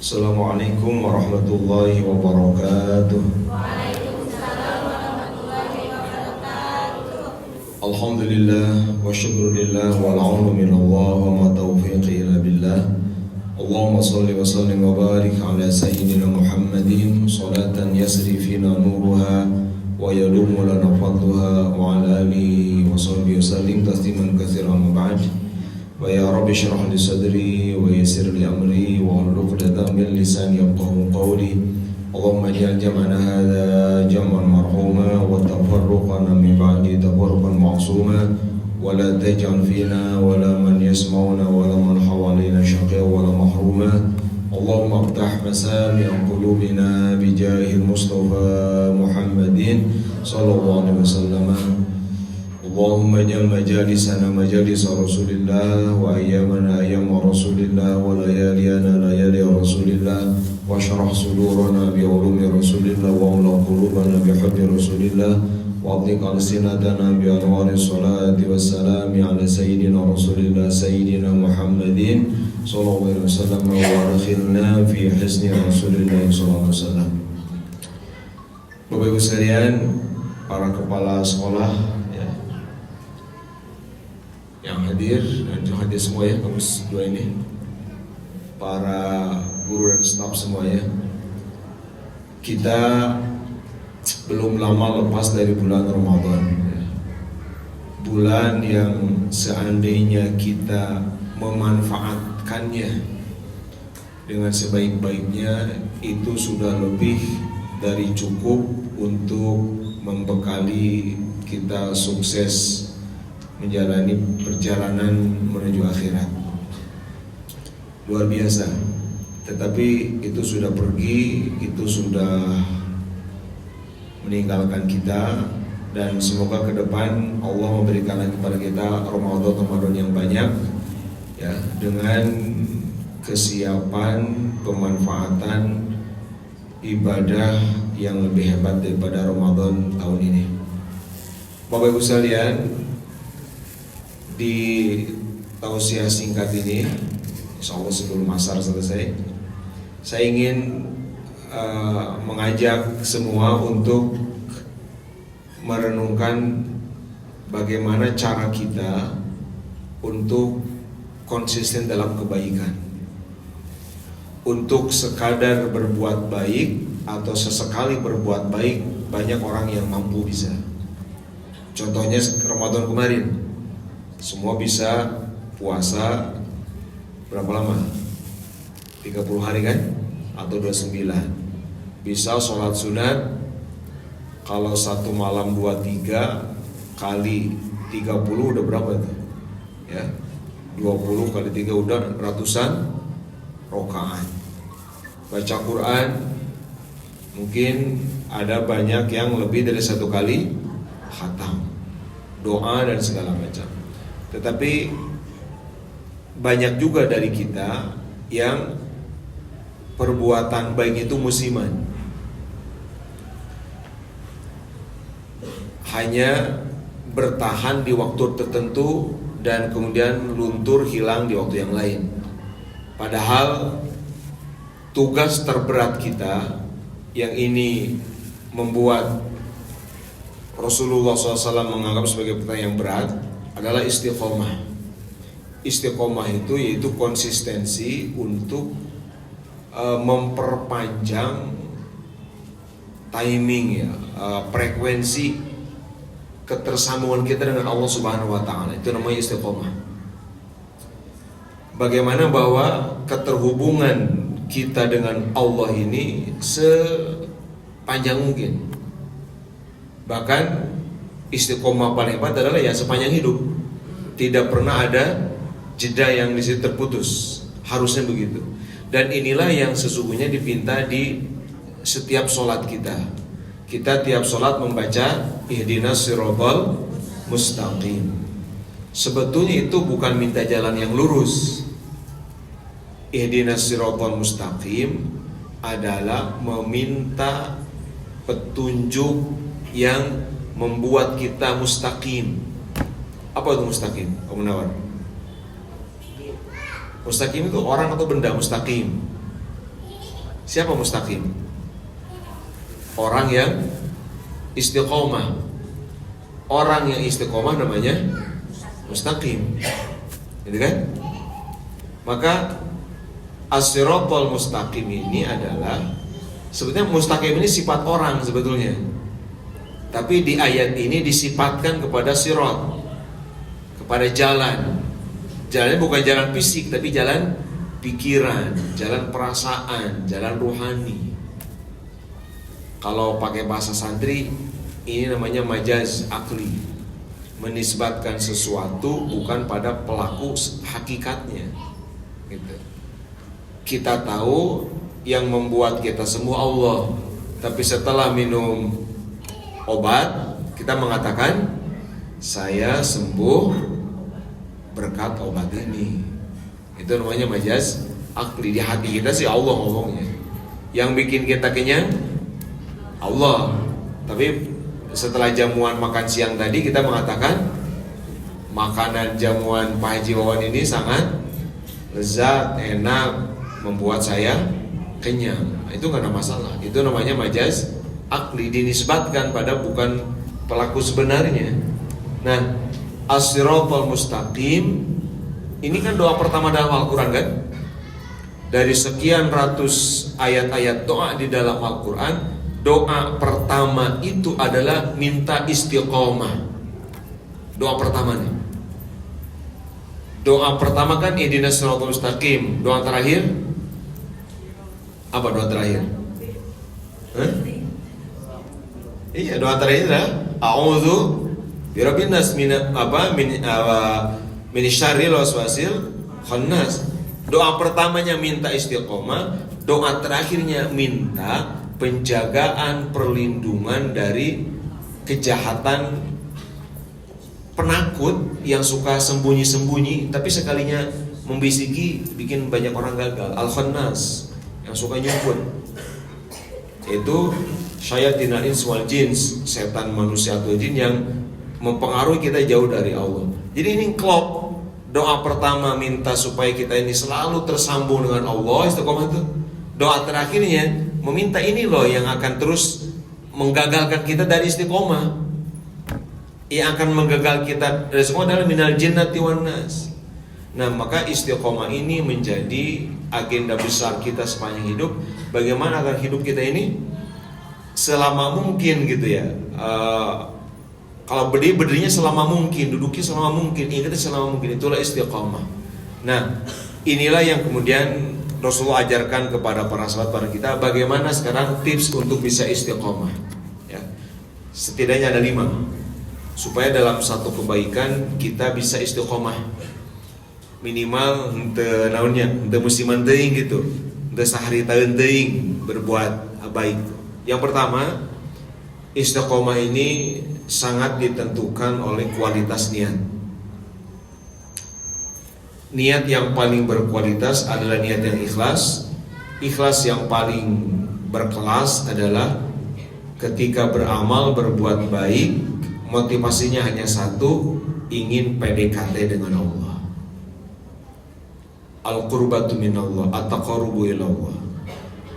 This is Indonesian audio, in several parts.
Assalamualaikum warahmatullahi wabarakatuh. Waalaikumsalam warahmatullahi wabarakatuh. Alhamdulillah wa syukurillah wal-'aunu minallah wa ma taufiqi illa billah. Allahumma salli wa sallim wa barik ala sayyidina Muhammadin salatan yasri fina nuruha wa yadumu lana fadluha wa ala alihi wa sahbihi wa sallim tasliman katsiran wa ba'd. Wa ya rabbi shrah li sadri wa yassir li amri wa hlul 'uqdatam min lisani yafqahu qawli. Allahumma ij'al jam'ana hadza jam'an marhuma wa tafarruqana min ba'di tafarruqan ma'suma wa la taj'al fina wa la man yasma'una wa la man hawalina shaqiyyan wa la mahruma. Allahumma iftah masami'a qulubina bi jahil Mustafa Muhammadin sallallahu alaihi wasallam. Allahumma ij'al majalisana majalis Rasulillah wa ayyamana ayyam Rasulillah wa layaliyana layali Rasulillah wa syrah sudurana bi ulumi Rasulillah wa amla qulubana bi hubbi Rasulillah wa adlik alsinatana bi anwari salati wassalami ala sayyidina Rasulillah sayyidina Muhammadin sallallahu alaihi wasallam wa adkhilna fi hisni Rasulillah sallallahu alaihi wasallam. Bapak Ibu sekalian, para kepala sekolah yang hadir dan hadir semua ya, kampus 2 ini, para guru dan staf semua ya. Kita belum lama lepas dari bulan Ramadan ya. Bulan yang seandainya kita memanfaatkannya dengan sebaik-baiknya, itu sudah lebih dari cukup untuk membekali kita sukses menjalani perjalanan menuju akhirat. Luar biasa. Tetapi itu sudah pergi, itu sudah meninggalkan kita, dan semoga ke depan Allah memberikan lagi kepada kita Ramadan yang banyak ya, dengan kesiapan pemanfaatan ibadah yang lebih hebat daripada Ramadan tahun ini. Bapak Ibu sekalian, di tausiah singkat ini, insya Allah sebelum asar selesai, saya ingin mengajak semua untuk merenungkan bagaimana cara kita untuk konsisten dalam kebaikan. Untuk sekadar berbuat baik atau sesekali berbuat baik, banyak orang yang mampu bisa. Contohnya Ramadan kemarin, semua bisa puasa berapa lama? 30 hari kan? Atau 29. Bisa sholat sunat, kalau 1 malam 23 kali 30 udah berapa itu? Ya, 20 kali 3 udah ratusan rakaat. Baca Quran, mungkin ada banyak yang lebih dari 1 kali khatam, doa dan segala macam. Tetapi banyak juga dari kita yang perbuatan baik itu musiman, hanya bertahan di waktu tertentu dan kemudian luntur hilang di waktu yang lain. Padahal tugas terberat kita yang ini membuat Rasulullah SAW menganggap sebagai pertanyaan yang berat adalah istiqomah. Istiqomah itu yaitu konsistensi untuk memperpanjang timing ya, frekuensi ketersambungan kita dengan Allah Subhanahu wa taala. Itu namanya istiqomah. Bagaimana bahwa keterhubungan kita dengan Allah ini sepanjang mungkin. Bahkan istiqomah paling hebat adalah ya sepanjang hidup. Tidak pernah ada jeda yang di situ terputus. Harusnya begitu. Dan inilah yang sesungguhnya dipinta di setiap sholat kita. Kita tiap sholat membaca ihdinas siratal mustaqim. Sebetulnya itu bukan minta jalan yang lurus. Ihdinas siratal mustaqim adalah meminta petunjuk yang membuat kita mustaqim. Apa itu mustaqim? Om Munawar. Mustaqim itu orang atau benda mustaqim. Siapa mustaqim? Orang yang istiqomah. Orang yang istiqomah namanya mustaqim. Gitu kan? Maka as-siratal mustaqim ini adalah, sebetulnya mustaqim ini sifat orang sebetulnya. Tapi di ayat ini disifatkan kepada sirat, kepada jalan. Jalannya bukan jalan fisik, tapi jalan pikiran, jalan perasaan, jalan ruhani. Kalau pakai bahasa santri, ini namanya majaz akli. Menisbatkan sesuatu bukan pada pelaku hakikatnya. Gitu. Kita tahu yang membuat kita sembuh Allah, tapi setelah minum obat kita mengatakan saya sembuh berkat obat ini. Itu namanya majaz akli. Di hati kita sih Allah ngomongnya. Yang bikin kita kenyang Allah. Tapi setelah jamuan makan siang tadi kita mengatakan makanan jamuan Pak Haji Wawan ini sangat lezat, enak, membuat saya kenyang. Itu gak ada masalah. Itu namanya majaz akli, dinisbatkan pada bukan pelaku sebenarnya. Nah, as-siratal mustaqim ini kan doa pertama dalam Al-Quran kan? Dari sekian ratus ayat-ayat doa di dalam Al-Quran, doa pertama itu adalah minta istiqomah. Doa pertamanya. Doa pertama kan ihdinas siratal mustaqim. Doa terakhir apa doa terakhir? Iya, doa terakhir adalah a'udzu birabbin nas min syarril waswasil khannas. Doa pertamanya minta istiqomah, doa terakhirnya minta penjagaan, perlindungan dari kejahatan penakut yang suka sembunyi-sembunyi tapi sekalinya membisiki bikin banyak orang gagal. Al-Khannas, yang suka nyumput. Itu syayatinal ins wal jins, setan manusia atau jin yang mempengaruhi kita jauh dari Allah. Jadi ini klop. Doa pertama minta supaya kita ini selalu tersambung dengan Allah, istiqomah itu. Doa terakhirnya meminta ini loh yang akan terus menggagalkan kita dari istiqomah. Yang akan menggagal kita dari semua adalah minal jinnati wan nas. Nah, maka istiqomah ini menjadi agenda besar kita sepanjang hidup. Bagaimana agar hidup kita ini selama mungkin gitu ya. Kalau berdirinya selama mungkin, duduknya selama mungkin, ingatnya selama mungkin, itulah istiqomah. Nah, inilah yang kemudian Rasulullah ajarkan kepada para sahabat, para kita, bagaimana sekarang tips untuk bisa istiqomah. Ya, setidaknya ada 5. Supaya dalam satu kebaikan kita bisa istiqomah. Minimal henteu naonnya, henteu musiman teuing gitu. Henteu sahari taeun teuing berbuat baik. Yang pertama, istiqomah ini sangat ditentukan oleh kualitas niat. Niat yang paling berkualitas adalah niat yang ikhlas. Ikhlas yang paling berkelas adalah ketika beramal berbuat baik, motivasinya hanya satu, ingin PDKT dengan Allah. Al-qurbatu minallah, at-taqarrubu ilallah.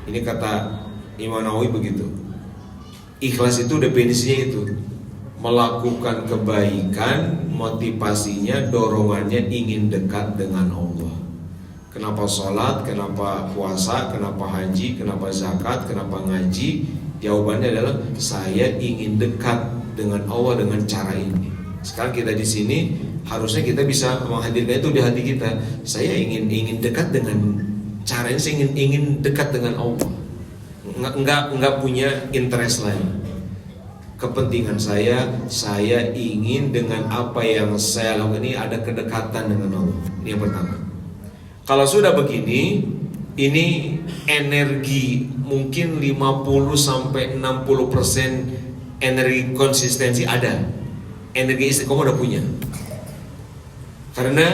Ini kata Imam Nawawi begitu. Ikhlas itu definisinya itu, melakukan kebaikan, motivasinya, dorongannya ingin dekat dengan Allah. Kenapa sholat, kenapa puasa, kenapa haji, kenapa zakat, kenapa ngaji? Jawabannya adalah saya ingin dekat dengan Allah dengan cara ini. Sekarang kita di sini harusnya kita bisa menghadirkan itu di hati kita. Saya ingin dekat dengan cara ini, saya ingin dekat dengan Allah. Enggak punya interest lain. Kepentingan saya ingin dengan apa yang saya lakukan ini ada kedekatan dengan Allah. Ini yang pertama. Kalau sudah begini, ini energi mungkin 50-60% energi konsistensi ada. Energi istiqomah udah punya. Karena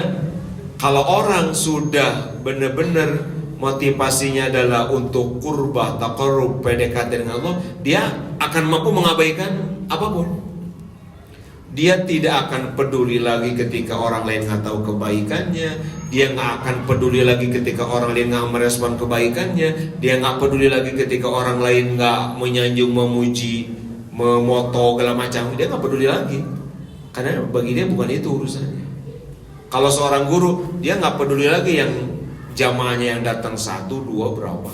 kalau orang sudah benar-benar motivasinya adalah untuk qurbah, taqarrub, PDKT dengan Allah, dia akan mampu mengabaikan apapun. Dia tidak akan peduli lagi ketika orang lain nggak tahu kebaikannya. Dia nggak akan peduli lagi ketika orang lain nggak merespon kebaikannya. Dia nggak peduli lagi ketika orang lain nggak menyanjung, memuji, memoto segala macam. Dia nggak peduli lagi, karena bagi dia bukan itu urusannya. Kalau seorang guru, dia nggak peduli lagi yang jamaahnya yang datang 1, 2 berapa.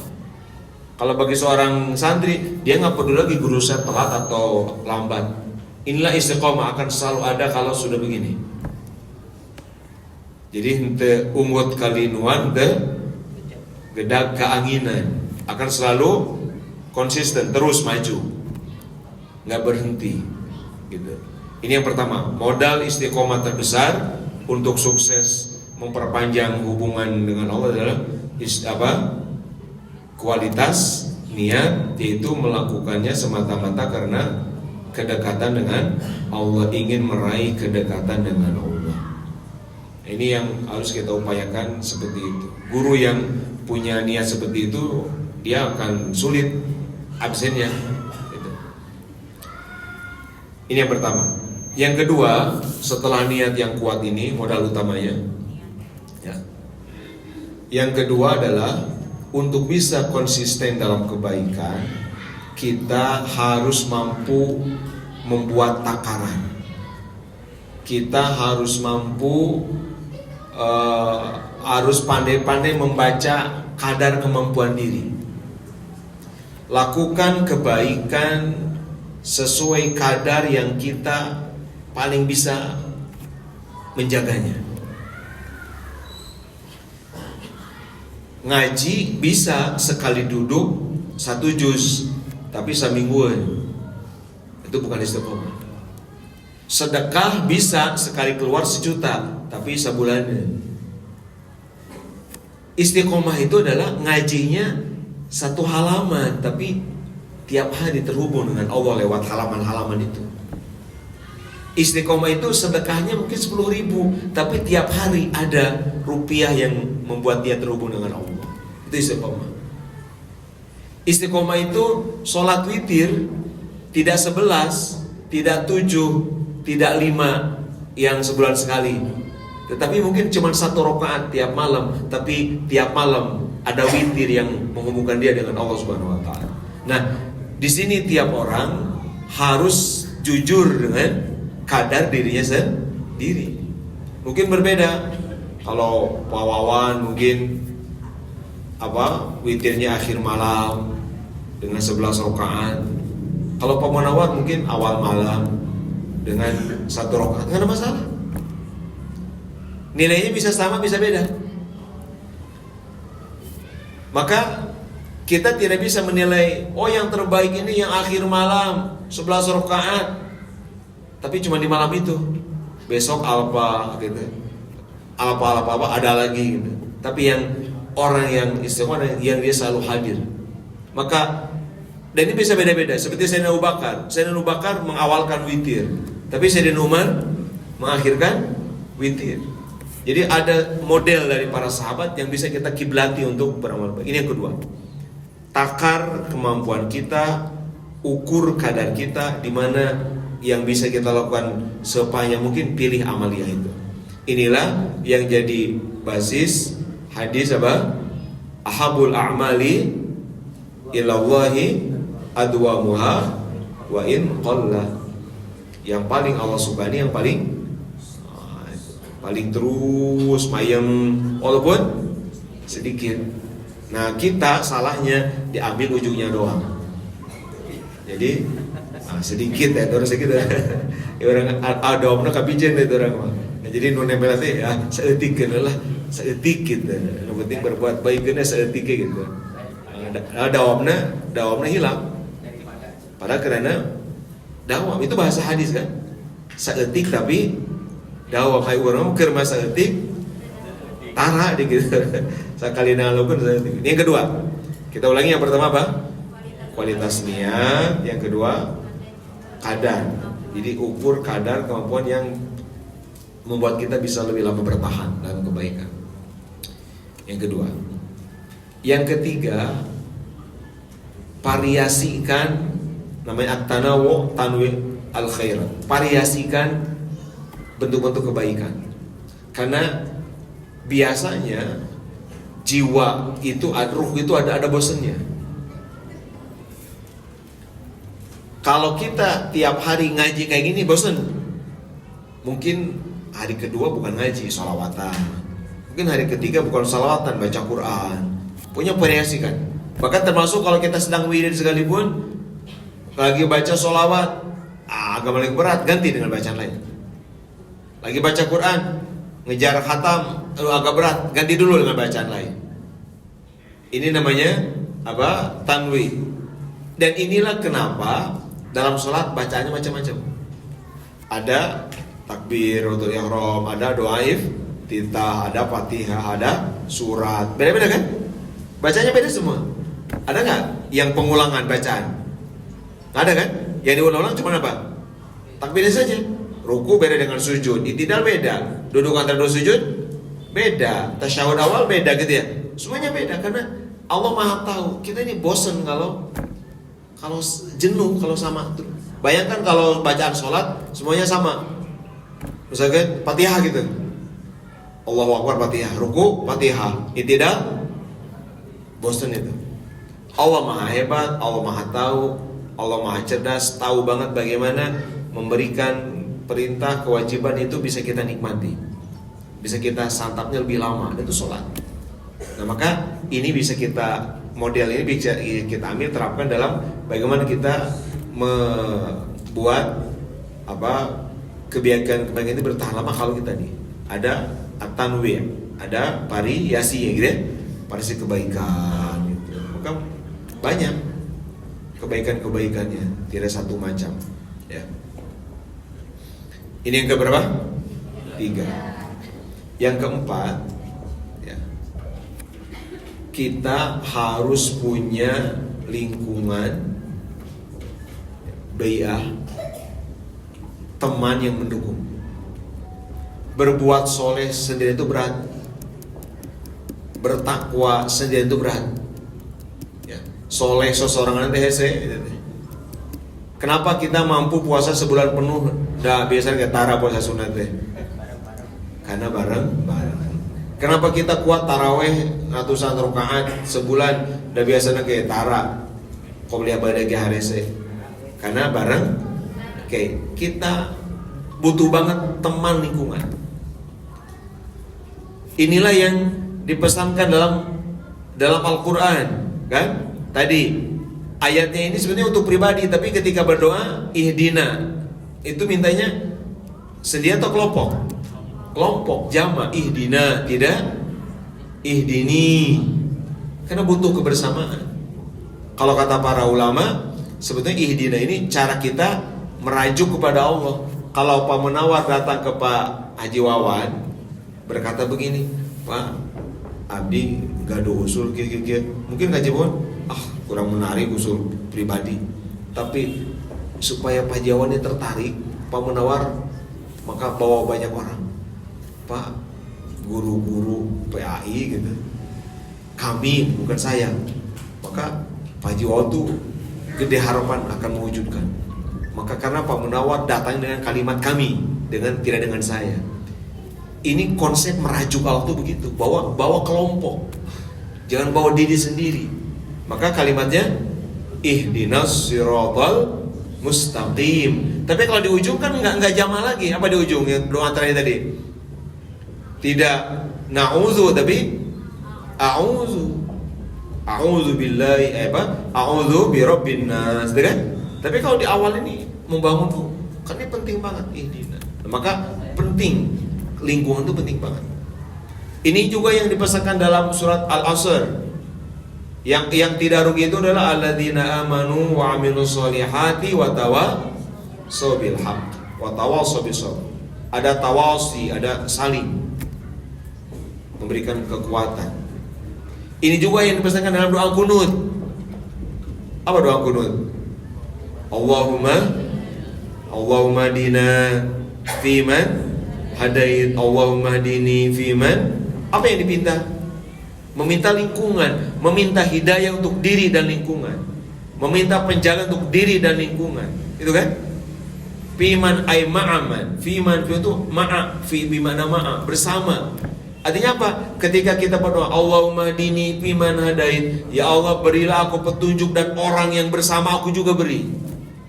Kalau bagi seorang santri, dia nggak peduli lagi guru saya telat atau lambat. Inilah istiqomah akan selalu ada kalau sudah begini. Jadi hente ungut kalinuan te gedak keanginan, akan selalu konsisten, terus maju, nggak berhenti. Gitu. Ini yang pertama, modal istiqomah terbesar untuk sukses memperpanjang hubungan dengan Allah adalah kualitas niat, yaitu melakukannya semata-mata karena kedekatan dengan Allah, ingin meraih kedekatan dengan Allah. Ini yang harus kita upayakan seperti itu. Guru yang punya niat seperti itu, dia akan sulit absennya. Gitu. Ini yang pertama. Yang kedua, setelah niat yang kuat ini, modal utamanya. Ya. Yang kedua adalah untuk bisa konsisten dalam kebaikan, kita harus mampu membuat takaran. Kita harus mampu harus pandai-pandai membaca kadar kemampuan diri. Lakukan kebaikan sesuai kadar yang kita paling bisa menjaganya. Ngaji bisa sekali duduk 1 juz, tapi semingguan, itu bukan istiqomah. Sedekah bisa sekali keluar 1 juta, tapi sebulannya. Istiqomah itu adalah ngajinya 1 halaman, tapi tiap hari terhubung dengan Allah lewat halaman-halaman itu. Istiqomah itu sedekahnya mungkin 10.000, tapi tiap hari ada rupiah yang membuat dia terhubung dengan Allah. Itu istiqomah. Istiqomah itu sholat witir tidak 11, tidak 7, tidak 5 yang sebulan sekali, tetapi mungkin cuma 1 rakaat tiap malam, tapi tiap malam ada witir yang menghubungkan dia dengan Allah Subhanahu wa taala. Nah, di sini tiap orang harus jujur dengan kadar dirinya sendiri. Mungkin berbeda. Kalau Pak Wawan mungkin witirnya akhir malam dengan 11 rakaat. Kalau Pak Munawar mungkin awal malam dengan 1 rakaat, nggak ada masalah. Nilainya bisa sama, bisa beda. Maka kita tidak bisa menilai, oh yang terbaik ini yang akhir malam 11 rakaat, tapi cuma di malam itu. Besok alpa gitu, alpa ada lagi gitu. Tapi yang orang yang istiqomah yang dia selalu hadir. Maka dan ini bisa beda-beda. Seperti Sayyidina Abu Bakar. Sayyidina Abu Bakar mengawalkan witir, tapi Sayyidina Umar mengakhirkan witir. Jadi ada model dari para sahabat yang bisa kita kiblati untuk beramal baik. Ini yang kedua. Takar kemampuan kita, ukur kadar kita, di mana yang bisa kita lakukan sepanjang mungkin, pilih amalia itu. Inilah yang jadi basis hadis ahabul a'mali ilallahi adwamuha wa in qalla. Yang paling Allah subhani, yang paling terus mayem walaupun sedikit. Nah, kita salahnya diambil ujungnya doang. Jadi sedikit ya, terus sedikit ya. Orang ada omna kapijen itu orang. Nah, jadi nu nempel teh ya saeutik lah, saeutik gitu. Yang penting berbuat baik kena saeutik gitu. Dawamna hilang. Padahal karena dawam itu bahasa hadis kan. Saeutik tapi dawam hai urang keur masa saeutik tara gitu. Sakali nalupun saeutik. Yang kedua, kita ulangi. Yang pertama apa? Kualitas niat. Yang kedua, kadar. Jadi ukur kadar kemampuan yang membuat kita bisa lebih lama bertahan dalam kebaikan. Yang kedua. Yang ketiga, variasikan, namanya at-tanawu, al-khairat. Variasikan bentuk-bentuk kebaikan. Karena biasanya jiwa itu, ruh itu ada bosennya. Kalau kita tiap hari ngaji kayak gini bosen. Mungkin hari kedua bukan ngaji, sholawatan. Mungkin hari ketiga bukan sholawatan, baca Quran. Punya variasi kan. Bahkan termasuk kalau kita sedang wirid sekalipun, lagi baca sholawat, agak paling berat, ganti dengan bacaan lain. Lagi baca Quran, ngejar khatam, agak berat, ganti dulu dengan bacaan lain. Ini namanya apa? Tanwi. Dan inilah kenapa dalam sholat bacaannya macam-macam. Ada takbiratul ihram, ada doa iftitah, ada fatihah, ada surat. Beda-beda kan? Bacanya beda semua. Ada nggak yang pengulangan bacaan? Nggak ada kan? Yang diulang-ulang cuma apa? Takbirnya saja. Ruku beda dengan sujud, i'tidal beda, duduk antara dua sujud beda, tasyahud awal beda gitu ya. Semuanya beda karena Allah Maha tahu. Kita ini bosen kalau jenuh kalau sama. Bayangkan kalau bacaan sholat semuanya sama. Misalkan Fatihah gitu. Allahu Akbar Fatihah, ruku Fatihah, i'tidal, bosen itu. Allah Maha hebat, Allah Maha tahu, Allah Maha cerdas, tahu banget bagaimana memberikan perintah, kewajiban itu bisa kita nikmati, bisa kita santapnya lebih lama, itu sholat. Nah maka ini bisa kita, model ini bisa kita ambil, terapkan dalam bagaimana kita membuat kebaikan itu bertahan lama. Kalau kita nih ada at-tanwi', ada variasi gitu ya, variasi kebaikan gitu. Maka banyak kebaikan-kebaikannya, tidak satu macam ya. Ini yang keberapa? 3. Yang keempat ya, kita harus punya lingkungan bai'ah, teman yang mendukung. Berbuat soleh sendiri itu berat, bertakwa sendiri itu berat ya. Soleh seseorang nanti hese. Kenapa kita mampu puasa sebulan penuh? Biasanya ketara puasa sunat deh. Karena bareng. Kenapa kita kuat taraweh ratusan rakaat sebulan? Biasanya ketara. Qobliyah ba'da harese. Karena bareng. Oke, kita butuh banget teman lingkungan. Inilah yang dipesankan dalam Al-Quran, kan? Tadi ayatnya ini sebenarnya untuk pribadi, tapi ketika berdoa ihdina itu mintanya sendiri atau kelompok? Kelompok, jama, ihdina, tidak ihdini. Karena butuh kebersamaan. Kalau kata para ulama, sebetulnya ihdina ini cara kita merajuk kepada Allah. Kalau Pak Munawar datang ke Pak Haji Wawan berkata begini, Pak, abdi gaduh usul kira-kira, mungkin Haji Wawan kurang menarik usul pribadi, tapi supaya Pak Haji Wawan ini tertarik, Pak Munawar maka bawa banyak orang, Pak, guru-guru PAI gitu, kami bukan saya, maka Pak Haji Wawan tuh gede harapan akan mewujudkan. Maka karena Pak Munawar datang dengan kalimat kami, tidak dengan saya. Ini konsep merajuk Allah tuh begitu, bawa kelompok, jangan bawa diri sendiri. Maka kalimatnya ihdinas siratal mustaqim. Tapi kalau di ujung kan nggak jamaah lagi. Apa di ujung yang doa terakhir tadi? Tidak na'udzu tapi a'udzu billahi a'udzu birabbin nas, kan? Tapi kalau di awal ini membangun tuh, kan ini penting banget ihdina. Maka penting, lingkungan itu penting banget. Ini juga yang dipesankan dalam surat Al-Asr. Yang tidak rugi itu adalah alladzina amanu wa amilus solihati wa tawassaw bil haqq wa tawassaw bis sabr. Ada tawasi, ada saling memberikan kekuatan. Ini juga yang dipesankan dalam doa kunut. Apa doa kunut? Allahumma dina fiman hadait, Allahumma dini fiman. Apa yang dipinta? Meminta lingkungan, meminta hidayah untuk diri dan lingkungan, meminta penjagaan untuk diri dan lingkungan. Itu kan? Fiman ay ma'aman. Fiman itu ma'a, fi bimana ma'a, bersama. Artinya apa? Ketika kita berdoa, Allahumma dini fiman hadait, ya Allah berilah aku petunjuk dan orang yang bersama aku juga beri.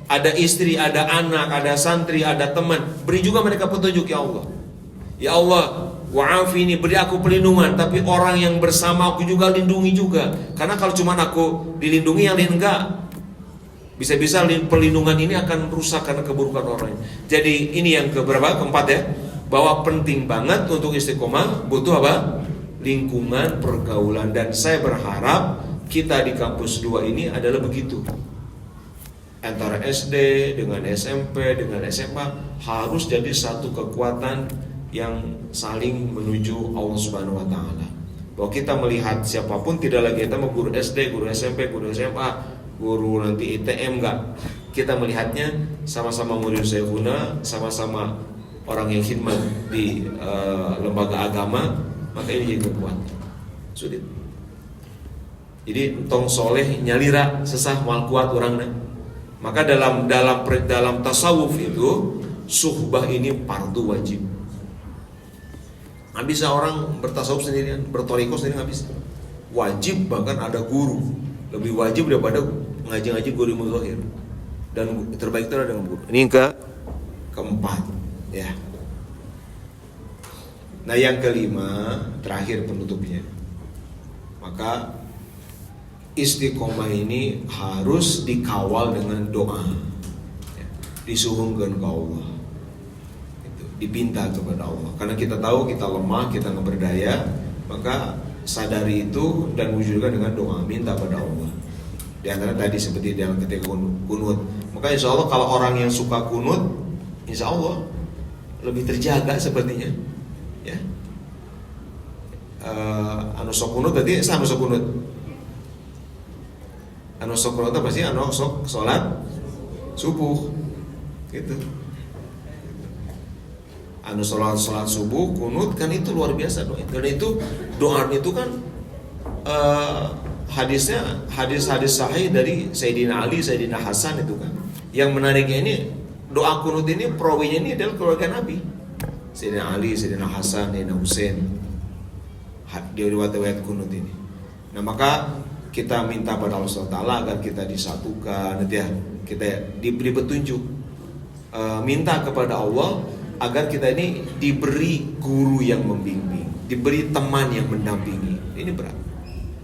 Ada istri, ada anak, ada santri, ada teman, beri juga mereka petunjuk ya Allah. Ya Allah, wa'afini, beri aku perlindungan, tapi orang yang bersama aku juga lindungi juga. Karena kalau cuma aku dilindungi, yang lain enggak, bisa-bisa perlindungan ini akan rusak karena keburukan orang. Jadi ini yang keberapa? Keempat ya, bahwa penting banget untuk istiqomah butuh apa? Lingkungan, pergaulan. Dan saya berharap kita di kampus 2 ini adalah begitu. Antara SD dengan SMP dengan SMA harus jadi satu kekuatan yang saling menuju Allah Subhanahu wa taala. Bahwa kita melihat siapapun, tidak lagi kita mau guru SD, guru SMP, guru SMA, guru nanti ITM, enggak. Kita melihatnya sama-sama murid Syekhuna, sama-sama orang yang khidmat di lembaga agama, maka ini jadi kekuatan. Sulit. Jadi tong soleh nyalira sesah mal kuat orangnya. Maka dalam tasawuf itu suhbah ini fardu wajib. Nggak bisa orang bertasawuf sendirian, bertoriko sendiri nggak bisa. Wajib, bahkan ada guru. Lebih wajib daripada ngaji-ngaji guru muzahir. Dan terbaik itu ada dengan guru. Ini keempat ya. Nah yang kelima, terakhir penutupnya, maka istiqomah ini harus dikawal dengan doa ya. Disuhungkan ke Allah, dipinta kepada Allah. Karena kita tahu kita lemah, kita nggak berdaya, maka sadari itu dan wujudkan dengan doa, minta pada Allah. Di antara tadi seperti dalam ketika kunut. Maka insya Allah kalau orang yang suka kunut, insya Allah lebih terjaga sepertinya. Ya. Anu sok kunut tadi sama sok kunut. Anu sok kunut apa sih? Anu sok sholat subuh, gitu. Anu sholat subuh kunut kan itu luar biasa doa. Karena itu doa itu kan hadis sahih dari Sayyidina Ali, Sayyidina Hasan itu kan. Yang menariknya ini doa kunut ini perawinya ini adalah keluarga Nabi. Sayyidina Ali, Sayyidina Hasan, Sayyidina Husain. Di riwayat kunut ini. Nah maka kita minta pada Allah SWT agar kita disatukan, ya, kita diberi petunjuk. Minta kepada Allah agar kita ini diberi guru yang membimbing, diberi teman yang mendampingi. Ini berat.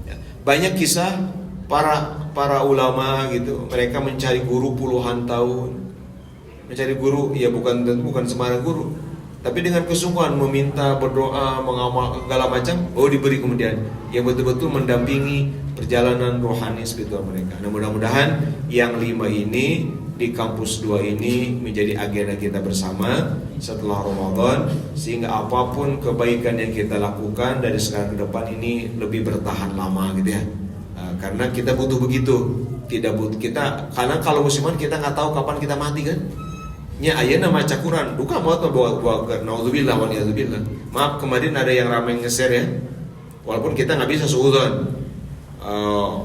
Ya. Banyak kisah para ulama gitu, mereka mencari guru puluhan tahun, mencari guru, ya bukan sembarang guru, tapi dengan kesungguhan meminta, berdoa, mengamal segala macam, diberi kemudian yang betul-betul mendampingi perjalanan rohani spiritual mereka. Nah mudah-mudahan yang 5 ini di kampus 2 ini menjadi agenda kita bersama setelah Ramadan, sehingga apapun kebaikan yang kita lakukan dari sekarang ke depan ini lebih bertahan lama gitu ya. Karena kita butuh begitu. Karena kalau musiman kita nggak tahu kapan kita mati kan. Nya ayeuna maca Quran, duka mau bawa naudzubillah wa na'udzubillah. Maaf kemarin ada yang ramai nge-share ya. Walaupun kita nggak bisa suudzon.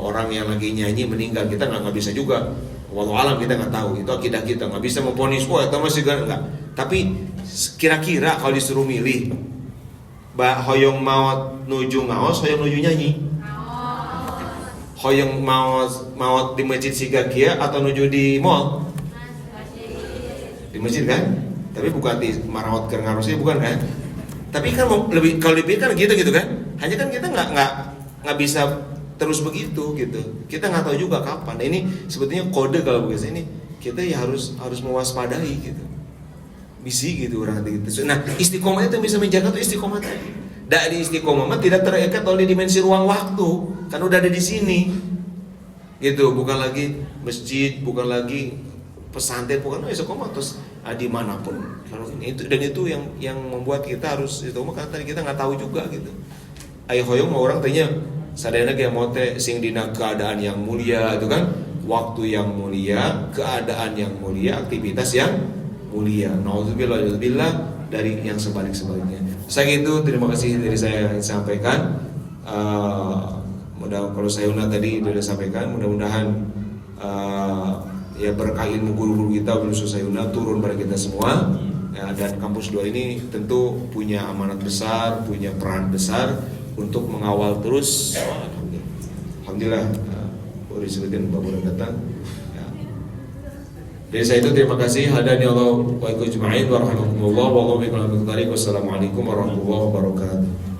Orang yang lagi nyanyi meninggal, kita nggak bisa juga. Wallahu alam, kita nggak tahu, itu akidah kita, nggak bisa memponis itu masih enggak. Tapi kira-kira kalau disuruh milih, hoyong maut nuju ngaos, hoyong nuju nyanyi, hoyong maut di masjid siga kia atau nuju di mall? Di masjid kan? Tapi bukan di marawat ke ngarusnya, bukan kan? Tapi kan lebih, kalau dipilih kan gitu kan? Hanya kan kita nggak bisa terus begitu gitu. Kita nggak tahu juga kapan. Nah, ini sebetulnya kode kalau begitu ini kita ya harus mewaspadai gitu. Bisi gitu orang gitu. Nah, istiqomah itu bisa menjaga tuh istiqomah tadi. Dari istiqomah tidak terikat oleh dimensi ruang waktu, kan udah ada di sini. Gitu, bukan lagi masjid, bukan lagi pesantren, bukan istiqomah terus dimanapun. Kalau itu dan itu yang membuat kita harus istiqomah karena tadi kita nggak tahu juga gitu. Ayo hoyong mau orang tanya sadayana ge mote sing dina keadaan yang mulia itu kan, waktu yang mulia, keadaan yang mulia, aktivitas yang mulia. Nauzubillah dari yang sebalik-sebaliknya. Saya itu terima kasih dari saya yang sampaikan. Mudah kalau saya tadi sudah sampaikan, mudah-mudahan ya berkah ilmu guru-guru kita Ustaz Sayuna turun pada kita semua. Ya, dan kampus 2 ini tentu punya amanat besar, punya peran besar untuk mengawal terus. Alhamdulillah, Uri Sebutin Bapak datang. Ya. Dari saya itu terima kasih. Hadani Allah wa ikum juma'in wa rahmatullah wa wassalamualaikum warahmatullahi wabarakatuh.